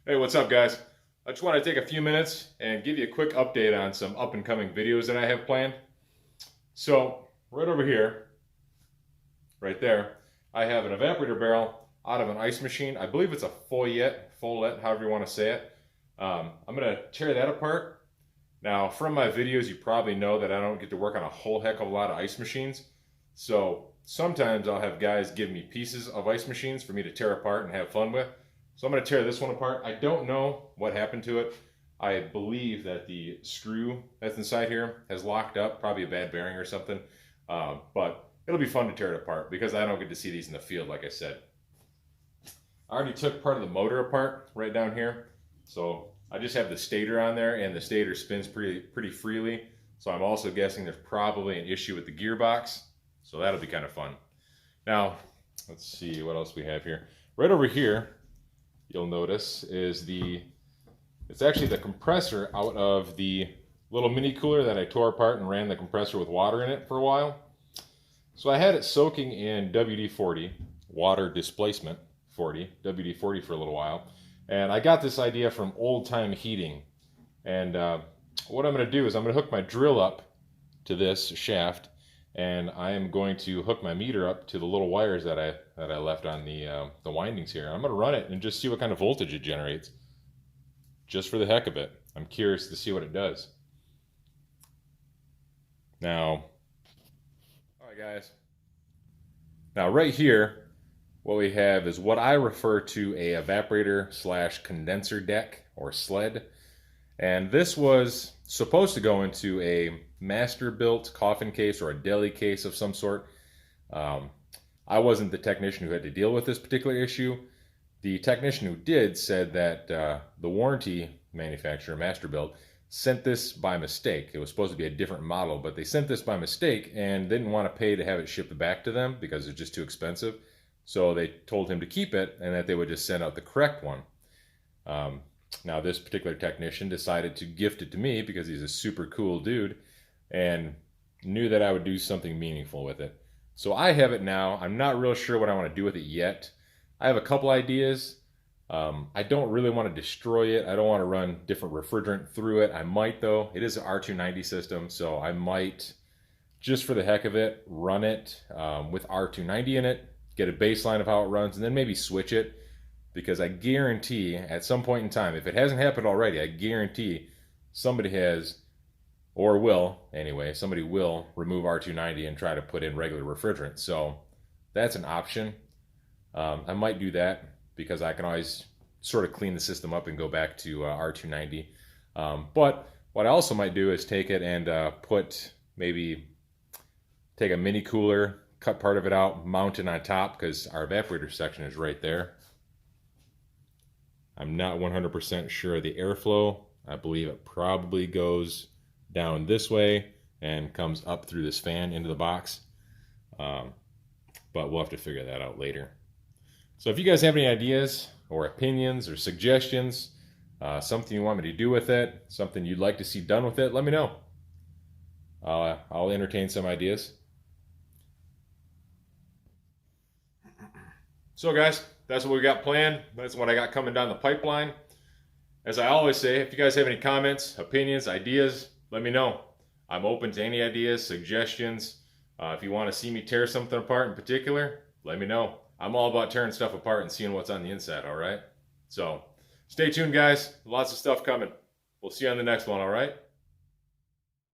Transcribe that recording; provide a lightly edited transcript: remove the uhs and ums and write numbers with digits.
Hey, what's up, guys? I just want to take a few minutes and give you a quick update on some up and coming videos that I have planned. So, right over here, right there, I have an evaporator barrel out of an ice machine. I believe it's a follette, however you want to say it. I'm going to tear that apart. Now, from my videos, you probably know that I don't get to work on a whole heck of a lot of ice machines. So, sometimes I'll have guys give me pieces of ice machines for me to tear apart and have fun with. So I'm going to tear this one apart. I don't know what happened to it. I believe that the screw that's inside here has locked up, probably a bad bearing or something. But it'll be fun to tear it apart because I don't get to see these in the field, like I said. I already took part of the motor apart right down here. So I just have the stator on there, and the stator spins pretty freely. So I'm also guessing there's probably an issue with the gearbox. So that'll be kind of fun. Now, let's see what else we have here. Right over here, you'll notice is it's actually the compressor out of the little mini cooler that I tore apart and ran the compressor with water in it for a while. So I had it soaking in WD-40, water displacement 40, WD-40 for a little while. And I got this idea from Old Time Heating. And what I'm going to do is I'm going to hook my drill up to this shaft, and I am going to hook my meter up to the little wires that I left on the windings here. I'm going to run it and just see what kind of voltage it generates, just for the heck of it. I'm curious to see what it does. Now, all right, guys. Now, right here, what we have is what I refer to a evaporator / condenser deck or sled, and this was supposed to go into a master-built coffin case or a deli case of some sort. I wasn't the technician who had to deal with this particular issue. The technician who did said that the warranty manufacturer, Masterbuilt, sent this by mistake. It was supposed to be a different model, but they sent this by mistake and didn't want to pay to have it shipped back to them because it's just too expensive. So they told him to keep it and that they would just send out the correct one. Now, this particular technician decided to gift it to me because he's a super cool dude and knew that I would do something meaningful with it. So I have it now. I'm not real sure what I want to do with it yet. I have a couple ideas. I don't really want to destroy it. I don't want to run different refrigerant through it. I might, though. It is an R290 system, so I might, just for the heck of it, run it with R290 in it, get a baseline of how it runs, and then maybe switch it. Because I guarantee at some point in time, if it hasn't happened already, I guarantee somebody has, or will anyway, somebody will remove R290 and try to put in regular refrigerant. So that's an option. I might do that because I can always sort of clean the system up and go back to R290. But what I also might do is take it and take a mini cooler, cut part of it out, mount it on top because our evaporator section is right there. I'm not 100% sure of the airflow. I believe it probably goes down this way and comes up through this fan into the box. But we'll have to figure that out later. So if you guys have any ideas or opinions or suggestions, something you want me to do with it, something you'd like to see done with it, let me know. I'll entertain some ideas. So guys, that's what we got planned. That's what I got coming down the pipeline. As I always say, if you guys have any comments, opinions, ideas, let me know. I'm open to any ideas, suggestions. If you want to see me tear something apart in particular, let me know. I'm all about tearing stuff apart and seeing what's on the inside, all right? So stay tuned, guys. Lots of stuff coming. We'll see you on the next one, all right?